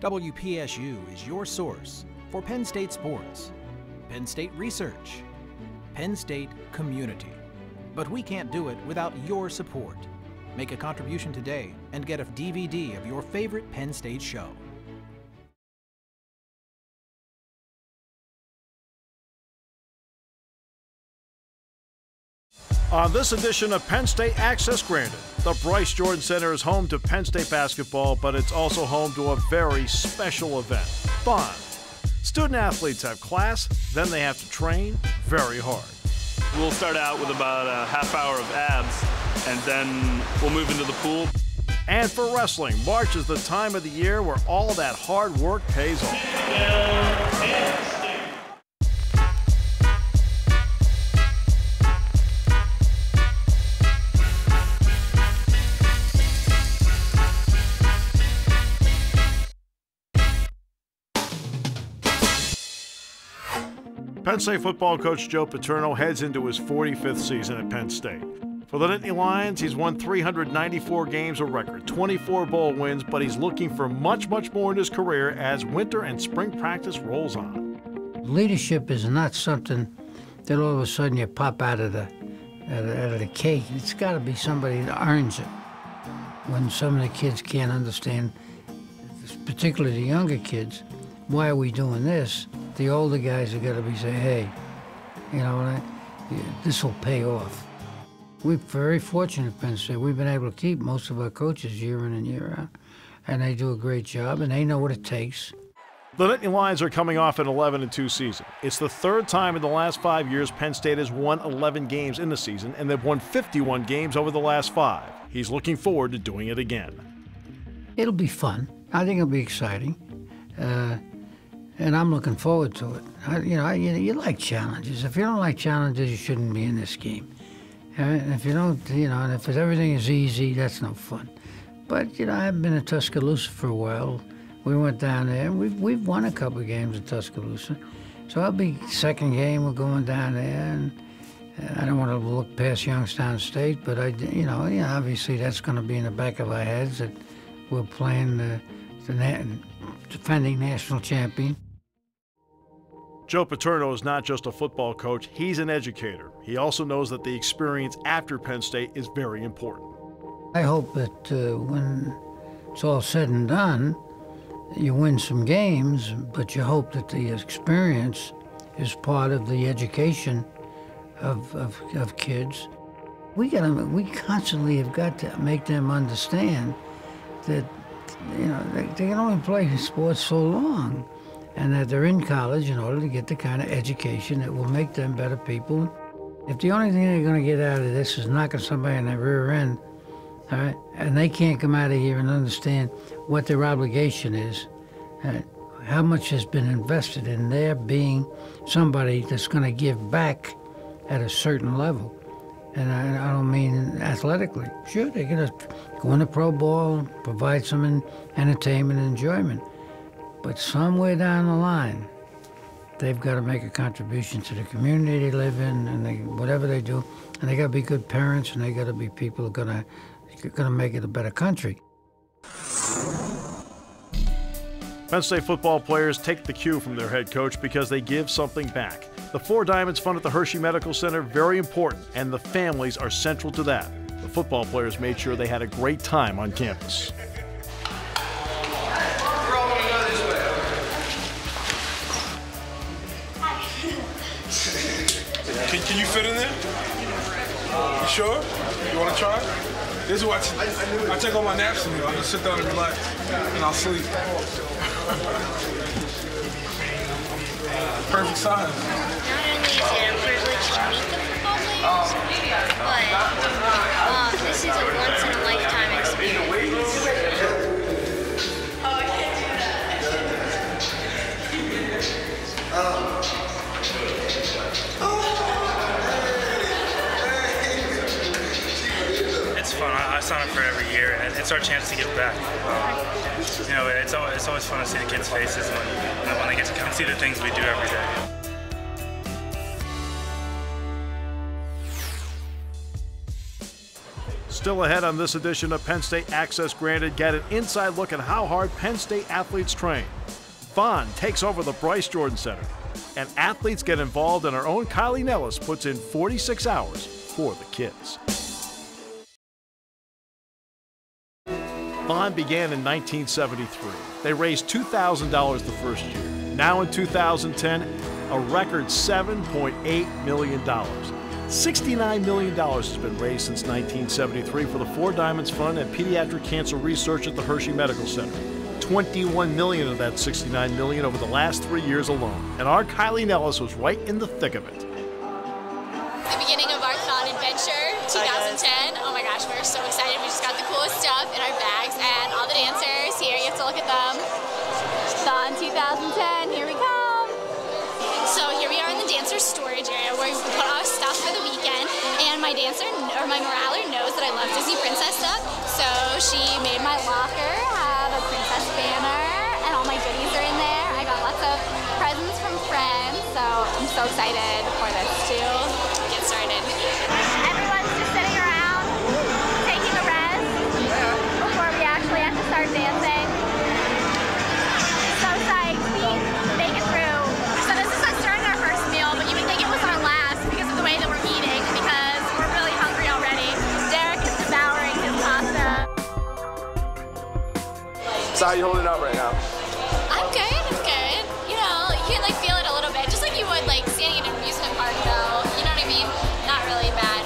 WPSU is your source for Penn State sports, Penn State research, Penn State community. But we can't do it without your support. Make a contribution today and get a DVD of your favorite Penn State show. On this edition of Penn State Access Granted, the Bryce Jordan Center is home to Penn State basketball, but it's also home to a very special event, THON. Student athletes have class, then they have to train very hard. We'll start out with about a half hour of abs, and then we'll move into the pool. And for wrestling, March is the time of the year where all that hard work pays off. Penn State football coach Joe Paterno heads into his 45th season at Penn State. For the Nittany Lions, he's won 394 games, a record, 24 bowl wins, but he's looking for much, much more in his career as winter and spring practice rolls on. Leadership is not something that all of a sudden you pop out of the cake. It's got to be somebody that earns it. When some of the kids can't understand, particularly the younger kids, why are we doing this? The older guys are going to be saying, hey, you know, this will pay off. We're very fortunate at Penn State. We've been able to keep most of our coaches year in and year out, and they do a great job, and they know what it takes. The Nittany Lions are coming off an 11-2 season. It's the third time in the last 5 years Penn State has won 11 games in the season, and they've won 51 games over the last 5. He's looking forward to doing it again. It'll be fun. I think it'll be exciting. And I'm looking forward to it. You like challenges. If you don't like challenges, you shouldn't be in this game. And if you don't, and if everything is easy, that's no fun. But, I've been in Tuscaloosa for a while. We went down there, and we've won a couple of games in Tuscaloosa. So I'll be second game, we're going down there, and I don't want to look past Youngstown State, but obviously that's going to be in the back of our heads that we're playing the defending national champion. Joe Paterno is not just a football coach, he's an educator. He also knows that the experience after Penn State is very important. I hope that when it's all said and done, you win some games, but you hope that the experience is part of the education of kids. We constantly have got to make them understand that they can only play sports so long, and that they're in college in order to get the kind of education that will make them better people. If the only thing they're going to get out of this is knocking somebody in the rear end, all right, and they can't come out of here and understand what their obligation is, how much has been invested in their being somebody that's going to give back at a certain level. And I don't mean athletically. Sure, they're going to go into pro ball, provide some entertainment and enjoyment. But somewhere down the line, they've got to make a contribution to the community they live in, and whatever they do. And they got to be good parents, and they got to be people who are going to make it a better country. Penn State football players take the cue from their head coach because they give something back. The Four Diamonds Fund at the Hershey Medical Center, very important, and the families are central to that. The football players made sure they had a great time on campus. Can you fit in there? You sure? You want to try? This is what I take all my naps in here. I just sit down and relax, and I'll sleep. Perfect size. Not only is it a privilege to meet the football players, but this is a once-in-a-lifetime experience. Oh, I can't do that. It's fun. I sign up for it every year, and it's our chance to give back. It's always fun to see the kids' faces when they get to come see the things we do every day. Still ahead on this edition of Penn State Access Granted. Get an inside look at how hard Penn State athletes train. THON takes over the Bryce Jordan Center. And athletes get involved, and our own Kylie Nellis puts in 46 hours for the kids. THON began in 1973. They raised $2,000 the first year. Now in 2010, a record $7.8 million. $69 million has been raised since 1973 for the Four Diamonds Fund and pediatric cancer research at the Hershey Medical Center. $21 million of that $69 million over the last 3 years alone. And our Kylie Nellis was right in the thick of it. The beginning of our THON adventure, 2010. Oh my gosh, we're so excited. We just got the coolest stuff in our bags, and all the dancers here, you have to look at them. THON 2010, here we come. So here we are in the dancer storage area where we put our stuff for the weekend, and my dancer, or my moraler, knows that I love Disney princess stuff, so she made my locker have a princess banner, and all my goodies are in there. I got lots of presents from friends, so I'm so excited for this to get started. Everyone's just sitting around, taking a rest before we actually have to start dancing. So psyched, we make it through. So this is us starting our first meal, but you would think it was our last because of the way that we're eating, because we're really hungry already. Derek is devouring his pasta. So how you holding up right now? I'm good. You know, you can like feel it a little bit, just like you would like standing in an amusement park though. You know what I mean? Not really bad.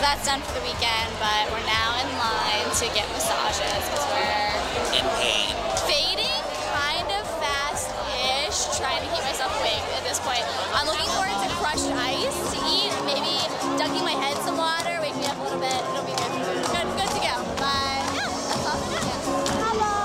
That's done for the weekend, but we're now in line to get massages because we're in pain. Fading kind of fast-ish, trying to keep myself awake at this point. I'm looking forward to crushed ice to eat, maybe dunking my head in some water, wake me up a little bit. It'll be good to go. But yeah, that's all for the weekend. Hello.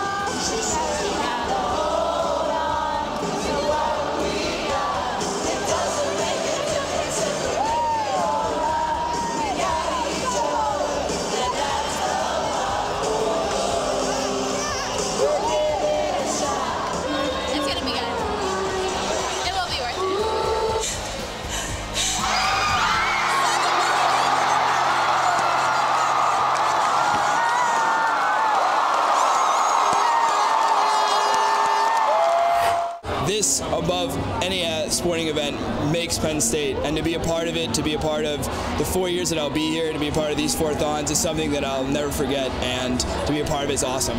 This, above any sporting event, makes Penn State, and to be a part of it, to be a part of the 4 years that I'll be here, to be a part of these 4 THONs is something that I'll never forget, and to be a part of it is awesome.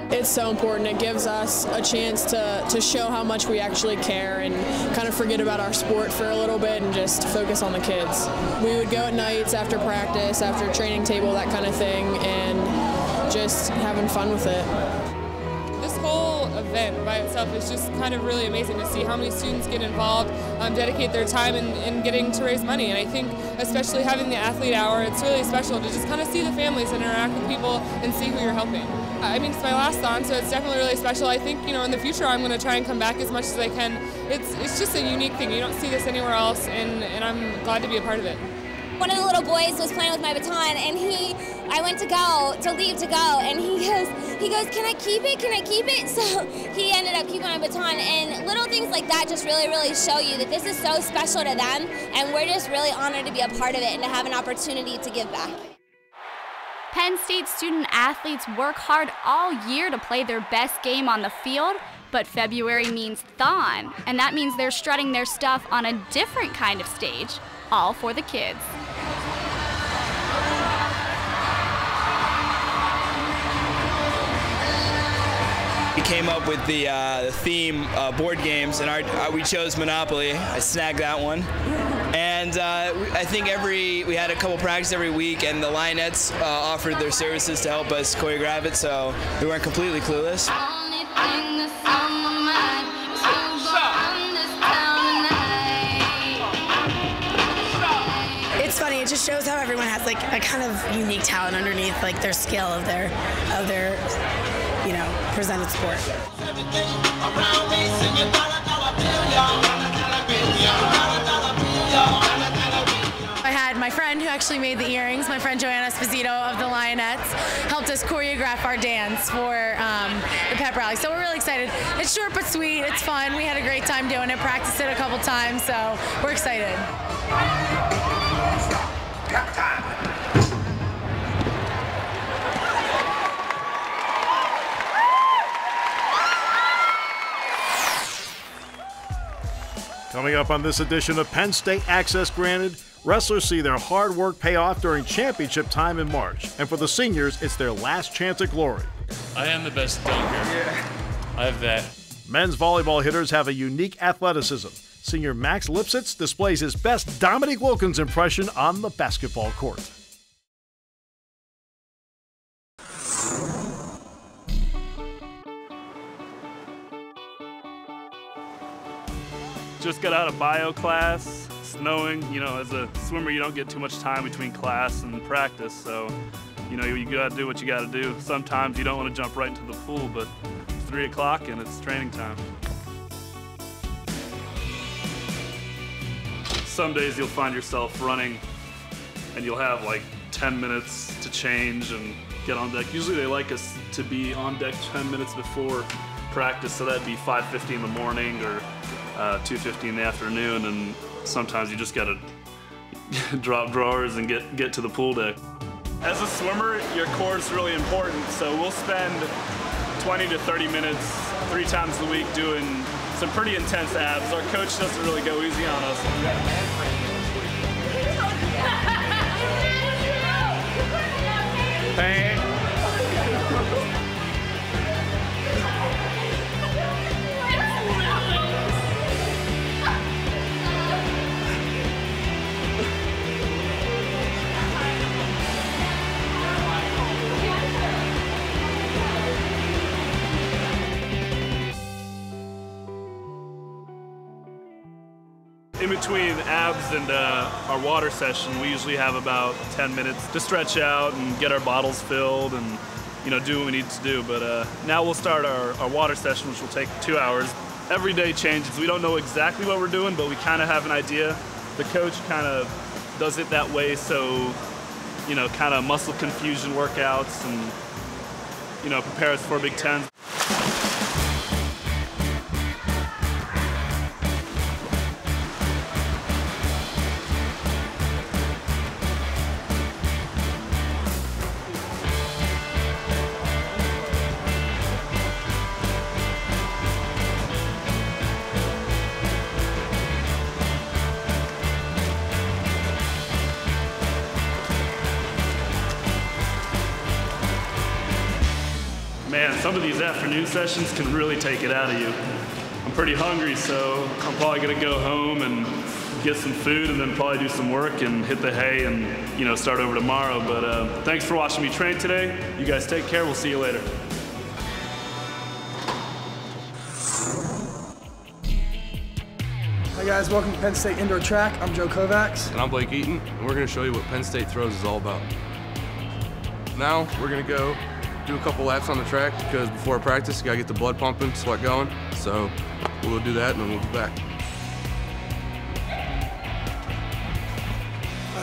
It's so important. It gives us a chance to show how much we actually care and kind of forget about our sport for a little bit and just focus on the kids. We would go at nights after practice, after training table, that kind of thing, and just having fun with it. This whole event by itself is just kind of really amazing to see how many students get involved, dedicate their time in getting to raise money. And I think especially having the athlete hour, it's really special to just kind of see the families and interact with people and see who you're helping. I mean, it's my last THON, so it's definitely really special. I think, you know, in the future I'm going to try and come back as much as I can. It's just a unique thing. You don't see this anywhere else, and I'm glad to be a part of it. One of the little boys was playing with my baton, and I went to leave to go, and he goes, can I keep it? Can I keep it? So he ended up keeping my baton, and little things like that just really, really show you that this is so special to them, and we're just really honored to be a part of it and to have an opportunity to give back. Penn State student athletes work hard all year to play their best game on the field, but February means THON, and that means they're strutting their stuff on a different kind of stage, all for the kids. We came up with the theme board games, and we chose Monopoly. I snagged that one. And I think we had a couple practices every week, and the Lionettes offered their services to help us choreograph it, so we weren't completely clueless. It's funny. It just shows how everyone has like a kind of unique talent underneath, like their skill of their presented sport. I had my friend who actually made the earrings, my friend Joanna Esposito of the Lionettes, helped us choreograph our dance for the pep rally. So we're really excited. It's short but sweet. It's fun. We had a great time doing it. Practiced it a couple times, so we're excited. Coming up on this edition of Penn State Access Granted, wrestlers see their hard work pay off during championship time in March. And for the seniors, it's their last chance at glory. I am the best dunker. Yeah. I have that. Men's volleyball hitters have a unique athleticism. Senior Max Lipsitz displays his best Dominique Wilkins impression on the basketball court. Just got out of bio class, snowing. You know, as a swimmer, you don't get too much time between class and practice, so, you know, you gotta do what you gotta do. Sometimes you don't want to jump right into the pool, but it's 3 o'clock and it's training time. Some days you'll find yourself running and you'll have like 10 minutes to change and get on deck. Usually they like us to be on deck 10 minutes before practice, so that'd be 5:50 in the morning or 2:50 in the afternoon, and sometimes you just gotta drop drawers and get to the pool deck. As a swimmer, your core is really important, so we'll spend 20 to 30 minutes 3 times a week doing some pretty intense abs. Our coach doesn't really go easy on us. Hey. In between abs and our water session, we usually have about 10 minutes to stretch out and get our bottles filled and, you know, do what we need to do. But now we'll start our water session, which will take 2 hours. Every day changes. We don't know exactly what we're doing, but we kind of have an idea. The coach kind of does it that way, so, you know, kind of muscle confusion workouts and, you know, prepare us for Big Ten. Man, some of these afternoon sessions can really take it out of you. I'm pretty hungry, so I'm probably gonna go home and get some food and then probably do some work and hit the hay and, you know, start over tomorrow. But thanks for watching me train today. You guys take care. We'll see you later. Hi guys, welcome to Penn State Indoor Track. I'm Joe Kovacs. And I'm Blake Eaton, and we're gonna show you what Penn State throws is all about. Now, we're gonna go do a couple laps on the track because before practice, you gotta get the blood pumping, sweat going. So we'll do that and then we'll be back.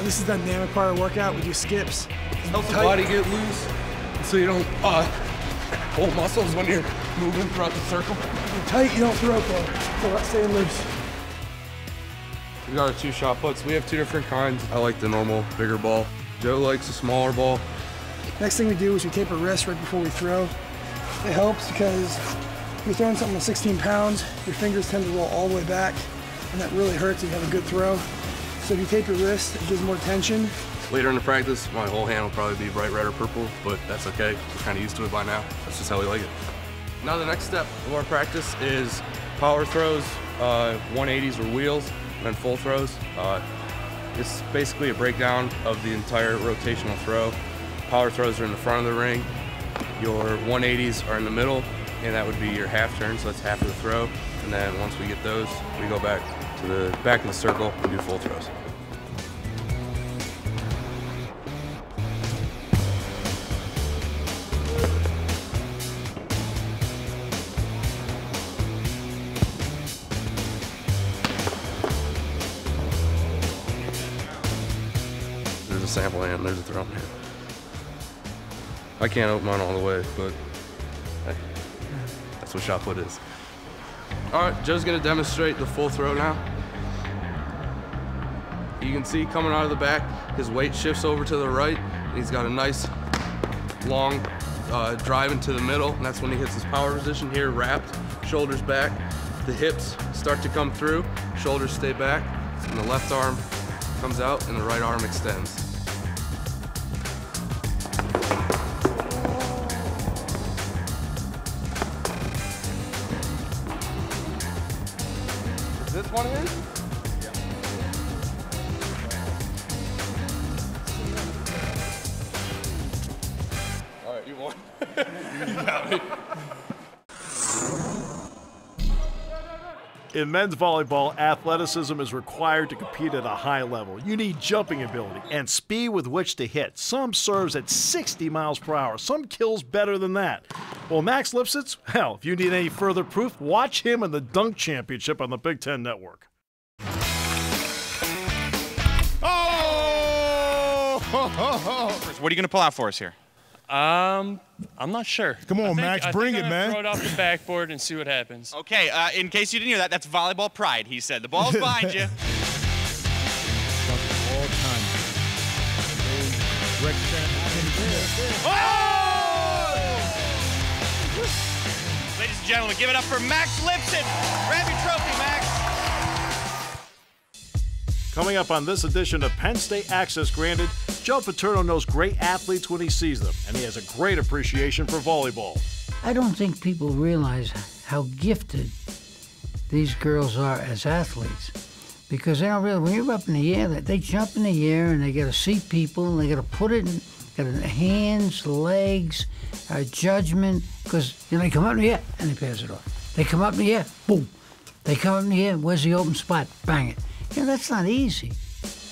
This is the dynamic part of the workout. We do skips. Help the body get loose so you don't pull muscles when you're moving throughout the circle. You're tight, you don't throw well. It's about staying loose. We got our 2 shot puts. We have 2 different kinds. I like the normal, bigger ball. Joe likes a smaller ball. Next thing we do is we tape our wrists right before we throw. It helps because if you're throwing something with 16 pounds, your fingers tend to roll all the way back, and that really hurts if you have a good throw. So if you tape your wrist, it gives more tension. Later in the practice, my whole hand will probably be bright red or purple, but that's okay. We're kind of used to it by now. That's just how we like it. Now the next step of our practice is power throws, 180s or wheels, and then full throws. It's basically a breakdown of the entire rotational throw. Power throws are in the front of the ring. Your 180s are in the middle, and that would be your half turn, so that's half of the throw. And then once we get those, we go back to the back of the circle and do full throws. There's a sample hand, there's a throw hand. I can't open mine all the way, but hey, that's what shot put is. All right, Joe's gonna demonstrate the full throw now. You can see coming out of the back, his weight shifts over to the right. And he's got a nice long drive into the middle, and that's when he hits his power position here, wrapped, shoulders back. The hips start to come through, shoulders stay back, and the left arm comes out and the right arm extends. Is this one of his? Yeah. All right, you won. You got me. In men's volleyball, athleticism is required to compete at a high level. You need jumping ability and speed with which to hit. Some serves at 60 miles per hour, some kills better than that. Well, Max Lipsitz, hell, if you need any further proof, watch him in the dunk championship on the Big Ten Network. Oh! What are you going to pull out for us here? I'm not sure. Come on, Max, bring it, man. Throw it off the backboard and see what happens. Okay, in case you didn't hear that, that's volleyball pride, he said. The ball's behind you. All time. Oh! Ladies and gentlemen, give it up for Max Lipsitz. Grab your trophy, Max. Coming up on this edition of Penn State Access Granted, Joe Paterno knows great athletes when he sees them, and he has a great appreciation for volleyball. I don't think people realize how gifted these girls are as athletes, because they don't really, when you're up in the air, they jump in the air and they got to see people and they got to put it in, got hands, legs, judgment, because they come up in the air and they pass it off. They come up in the air, boom. They come up in the air, where's the open spot? Bang it. That's not easy.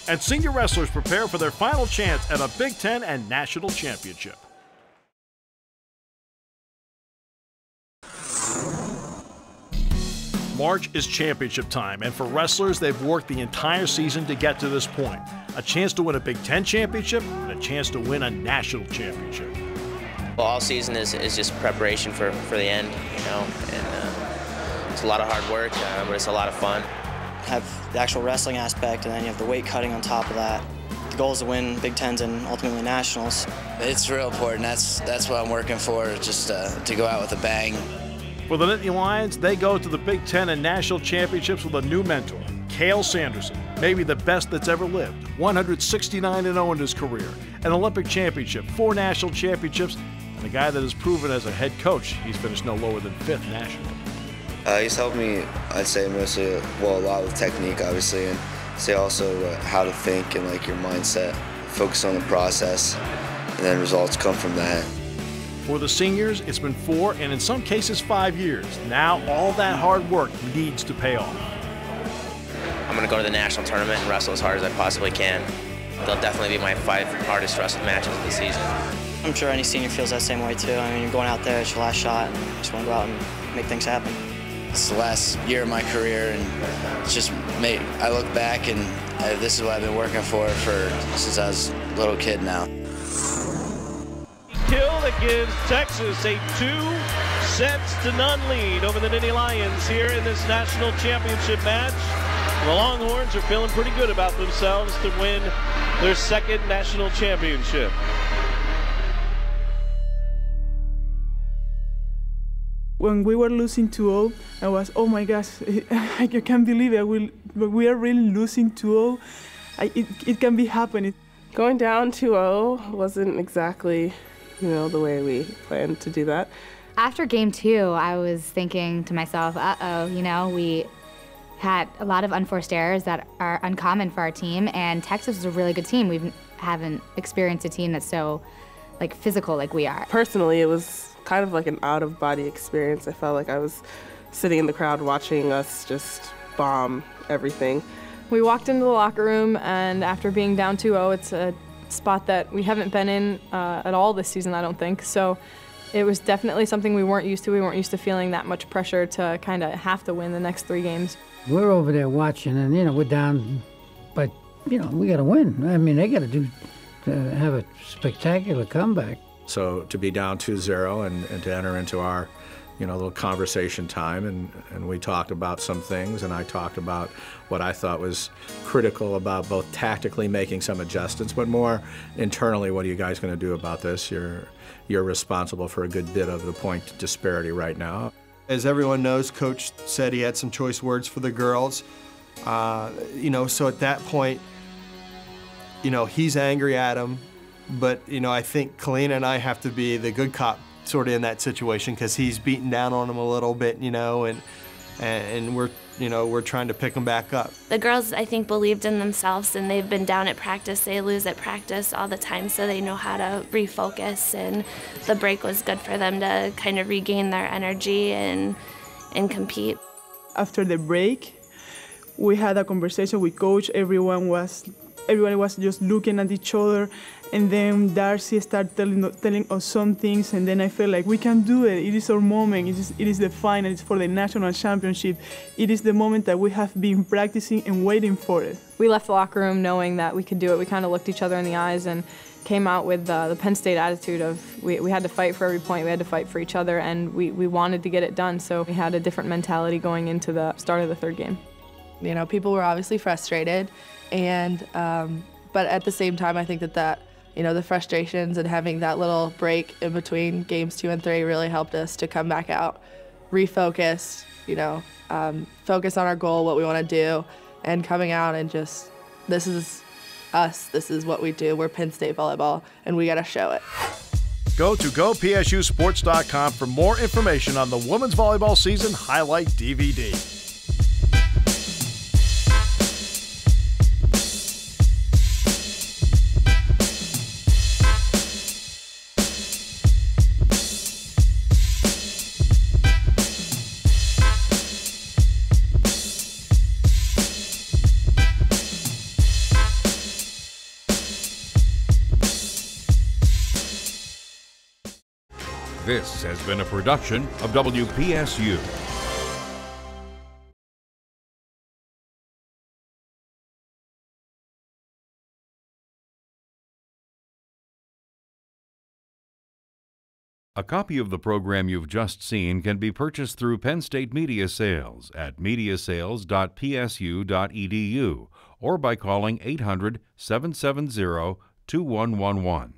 And senior wrestlers prepare for their final chance at a Big Ten and national championship. March is championship time, and for wrestlers, they've worked the entire season to get to this point. A chance to win a Big Ten championship and a chance to win a national championship. Well, all season is just preparation for the end, and it's a lot of hard work, but it's a lot of fun. Have the actual wrestling aspect, and then you have the weight cutting on top of that. The goal is to win Big Tens and ultimately nationals. It's real important. That's what I'm working for, just to go out with a bang. For the Nittany Lions, they go to the Big Ten and national championships with a new mentor, Cale Sanderson, maybe the best that's ever lived. 169-0 in his career, an Olympic championship, 4 national championships, and a guy that has proven as a head coach he's finished no lower than 5th nationally. He's helped me, I'd say, mostly, well, a lot with technique, obviously, and say also how to think and your mindset, focus on the process, and then results come from that. For the seniors, it's been 4 and in some cases 5 years. Now all that hard work needs to pay off. I'm going to go to the national tournament and wrestle as hard as I possibly can. They'll definitely be my 5 hardest wrestling matches of the season. I'm sure any senior feels that same way too. I mean, you're going out there, it's your last shot, and you just want to go out and make things happen. It's the last year of my career, and it's just I look back and this is what I've been working for since I was a little kid now. Kill that gives Texas a 2-0 lead over the Nittany Lions here in this national championship match. The Longhorns are feeling pretty good about themselves to win their 2nd national championship. When we were losing 2-0, I was, oh my gosh, I can't believe it. We are really losing 2-0. It can be happening. Going down 2-0 wasn't exactly, the way we planned to do that. After game 2, I was thinking to myself, we had a lot of unforced errors that are uncommon for our team, and Texas is a really good team. We haven't experienced a team that's so like physical like we are. Personally, it was kind of like an out-of-body experience. I felt like I was sitting in the crowd watching us just bomb everything. We walked into the locker room, and after being down 2-0, it's a spot that we haven't been in at all this season, I don't think. So it was definitely something we weren't used to. We weren't used to feeling that much pressure to kind of have to win the next 3 games. We're over there watching, and, you know, we're down, but, you know, we got to win. I mean, they got to have a spectacular comeback. So to be down 2-0 and to enter into our, you know, little conversation time, and we talked about some things, and I talked about what I thought was critical about both tactically making some adjustments, but more internally, what are you guys going to do about this? You're responsible for a good bit of the point disparity right now. As everyone knows, Coach said he had some choice words for the girls. You know, so at that point, you know, he's angry at him, but, you know, I think Kalina and I have to be the good cop sort of in that situation, because he's beating down on him a little bit, you know, and we're, you know, we're trying to pick him back up. The girls, I think, believed in themselves, and they've been down at practice. They lose at practice all the time, so they know how to refocus, and the break was good for them to kind of regain their energy and compete. After the break, we had a conversation with Coach. Everyone was just looking at each other, and then Darcy started telling us some things, and then I felt like we can do it. It is our moment. It is the final. It's for the national championship. It is the moment that we have been practicing and waiting for it. We left the locker room knowing that we could do it. We kind of looked each other in the eyes and came out with the Penn State attitude of we had to fight for every point. We had to fight for each other, and we wanted to get it done. So we had a different mentality going into the start of the 3rd game. You know, people were obviously frustrated, and but at the same time, I think that you know, the frustrations and having that little break in between games 2 and 3 really helped us to come back out, refocus, you know, focus on our goal, what we want to do, and coming out and just, this is us, this is what we do. We're Penn State volleyball, and we got to show it. Go to GoPSUSports.com for more information on the women's volleyball season highlight DVD. This has been a production of WPSU. A copy of the program you've just seen can be purchased through Penn State Media Sales at mediasales.psu.edu or by calling 800-770-2111.